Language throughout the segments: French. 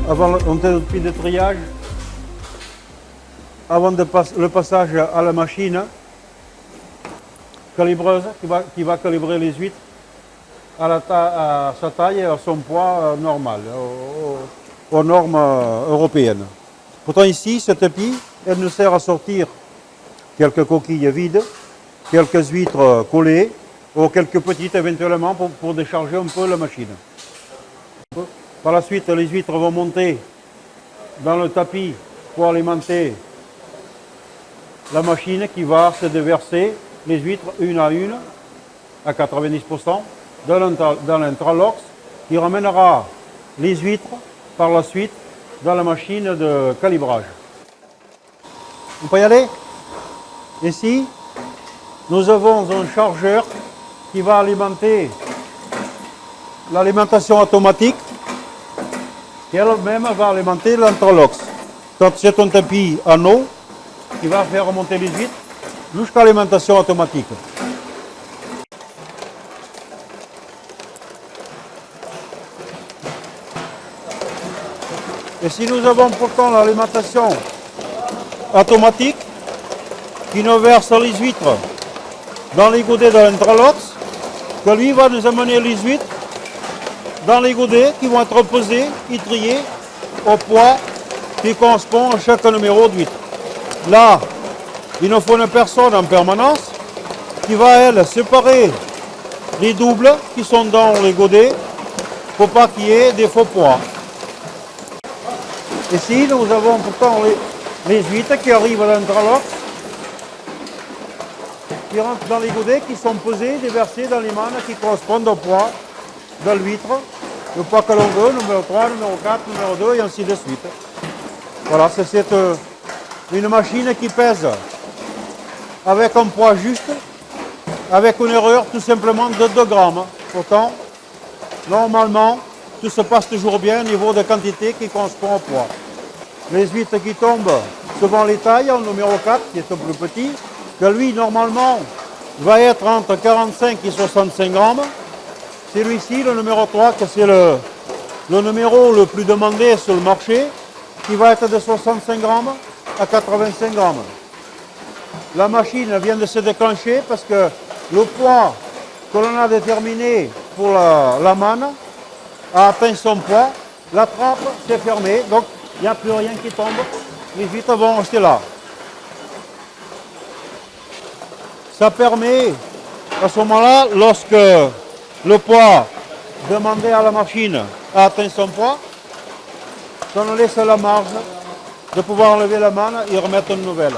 avant le pied de triage, avant le passage à la machine calibreuse qui va calibrer les huîtres à sa taille et à son poids normal, aux normes européennes. Pourtant ici, cette pie, elle nous sert à sortir quelques coquilles vides, quelques huîtres collées, ou quelques petites éventuellement pour décharger un peu la machine. Par la suite, les huîtres vont monter dans le tapis pour alimenter la machine qui va se déverser les huîtres une à 90%, dans l'intralox qui ramènera les huîtres par la suite dans la machine de calibrage. On peut y aller? Ici, nous avons un chargeur qui va alimenter l'alimentation automatique qui elle-même va alimenter l'intralox. C'est un tapis en eau qui va faire remonter les huîtres jusqu'à l'alimentation automatique. Et si nous avons pourtant l'alimentation automatique qui nous verse les huîtres dans les godets de l'intralox, que lui va nous amener les huîtres dans les godets qui vont être pesés et triés au poids qui correspond à chaque numéro d'huître. Là, il nous faut une personne en permanence qui va, elle, séparer les doubles qui sont dans les godets pour pas qu'il y ait des faux poids. Ici, nous avons pourtant les huîtres qui arrivent à l'intralox, qui rentrent dans les godets, qui sont pesés, déversés dans les mannes qui correspondent au poids de l'huître, le poids que l'on veut, numéro 3, numéro 4, numéro 2, et ainsi de suite. Voilà, c'est une machine qui pèse avec un poids juste, avec une erreur tout simplement de 2 grammes. Pourtant, normalement, tout se passe toujours bien au niveau de quantité qui correspond au poids. Les huîtres qui tombent selon les tailles, en numéro 4, qui est un plus petit, que lui, normalement, va être entre 45 et 65 grammes. Celui-ci, le numéro 3, que c'est le numéro le plus demandé sur le marché, qui va être de 65 grammes à 85 grammes. La machine vient de se déclencher parce que le poids que l'on a déterminé pour la manne a atteint son poids, la trappe s'est fermée, donc il n'y a plus rien qui tombe, les huîtres vont rester là. Ça permet, à ce moment-là, lorsque le poids demandé à la machine a atteint son poids, on laisse la marge de pouvoir enlever la manne et remettre une nouvelle.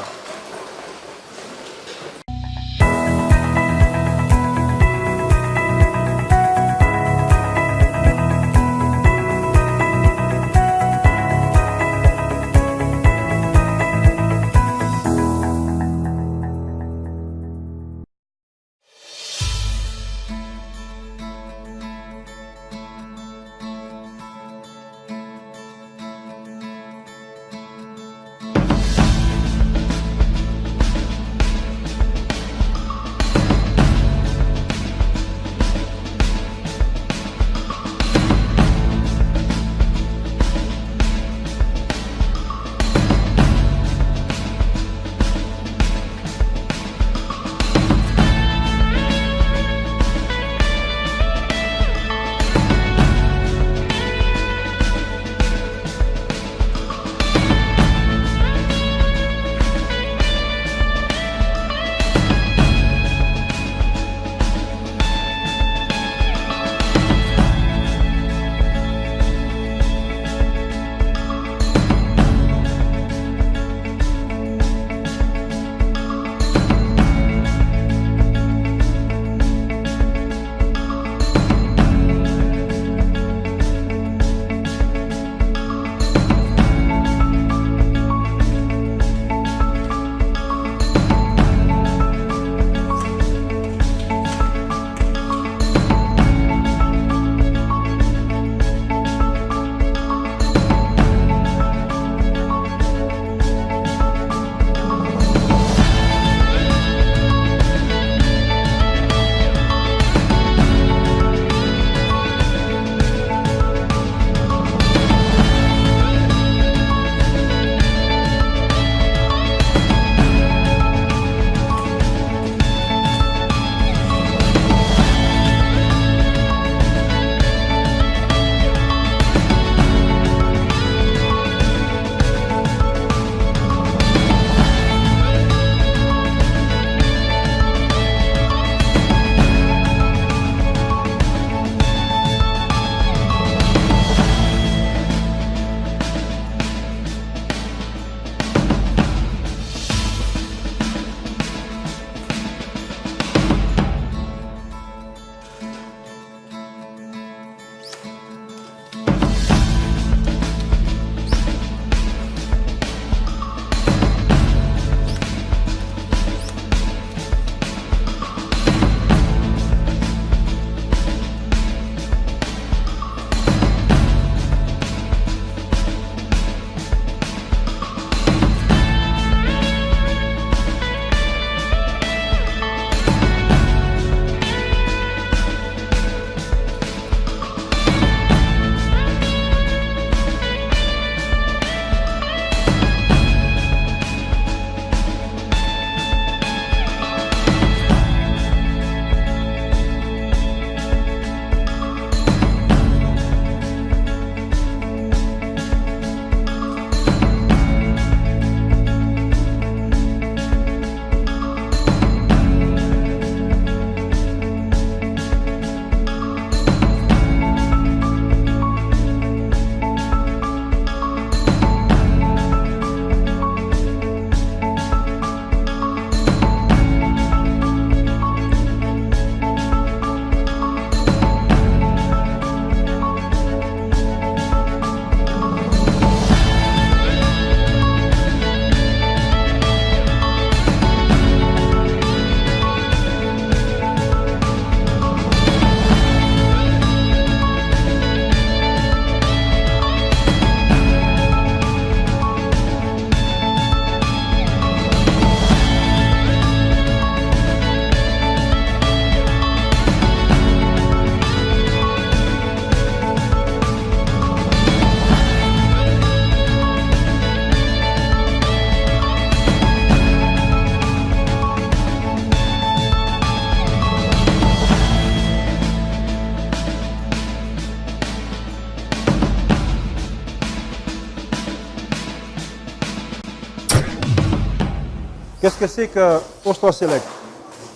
Qu'est-ce que c'est que Ostra Select?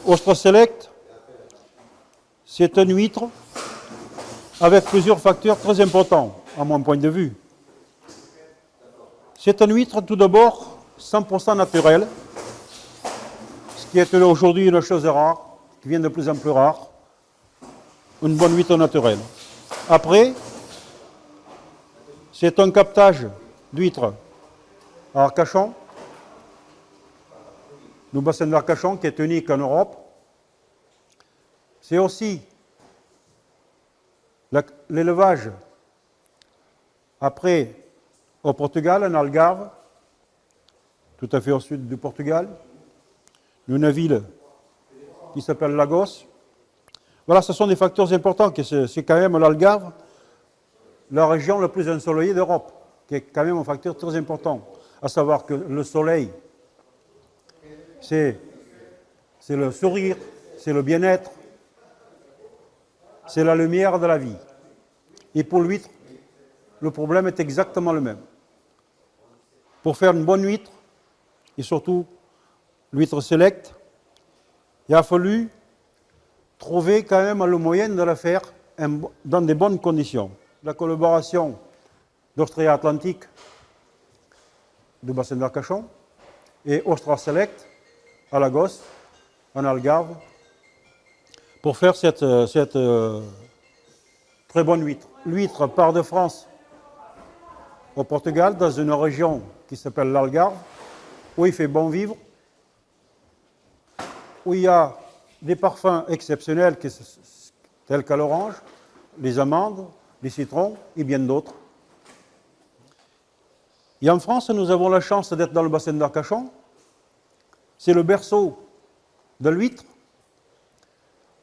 Ostra Select, c'est une huître avec plusieurs facteurs très importants, à mon point de vue. C'est une huître, tout d'abord, 100% naturelle, ce qui est aujourd'hui une chose rare, qui devient de plus en plus rare, une bonne huître naturelle. Après, c'est un captage d'huîtres à Arcachon, le bassin d'Arcachon qui est unique en Europe. C'est aussi l'élevage après au Portugal, en Algarve, tout à fait au sud du Portugal, d'une ville qui s'appelle Lagos. Voilà, ce sont des facteurs importants, c'est quand même l'Algarve, la région la plus ensoleillée d'Europe, qui est quand même un facteur très important, à savoir que le soleil, c'est le sourire, c'est le bien-être, c'est la lumière de la vie. Et pour l'huître, le problème est exactement le même. Pour faire une bonne huître, et surtout l'huître Select, il a fallu trouver quand même le moyen de la faire dans de bonnes conditions. La collaboration d'Austria Atlantique, du bassin d'Arcachon, et Ostra Select, à Lagos, en Algarve, pour faire cette très bonne huître. L'huître part de France au Portugal, dans une région qui s'appelle l'Algarve, où il fait bon vivre, où il y a des parfums exceptionnels tels qu'à l'orange, les amandes, les citrons et bien d'autres. Et en France, nous avons la chance d'être dans le bassin d'Arcachon. C'est le berceau de l'huître.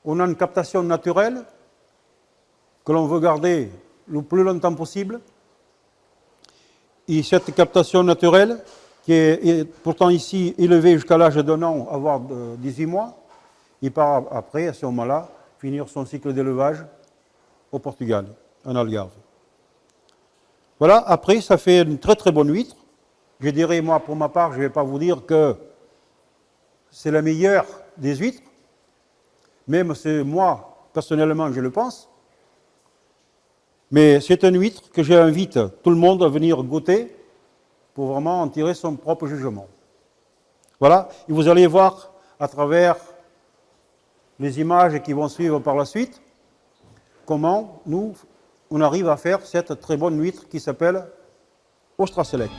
On a une captation naturelle que l'on veut garder le plus longtemps possible. Et cette captation naturelle, qui est pourtant ici élevée jusqu'à l'âge d'un an, voire de 18 mois, il part après, à ce moment-là, finir son cycle d'élevage au Portugal, en Algarve. Voilà, après, ça fait une très très bonne huître. Je dirais, moi, pour ma part, je ne vais pas vous dire que c'est la meilleure des huîtres, même si moi, personnellement, je le pense. Mais c'est une huître que j'invite tout le monde à venir goûter pour vraiment en tirer son propre jugement. Voilà, et vous allez voir à travers les images qui vont suivre par la suite comment on arrive à faire cette très bonne huître qui s'appelle Ostra Select.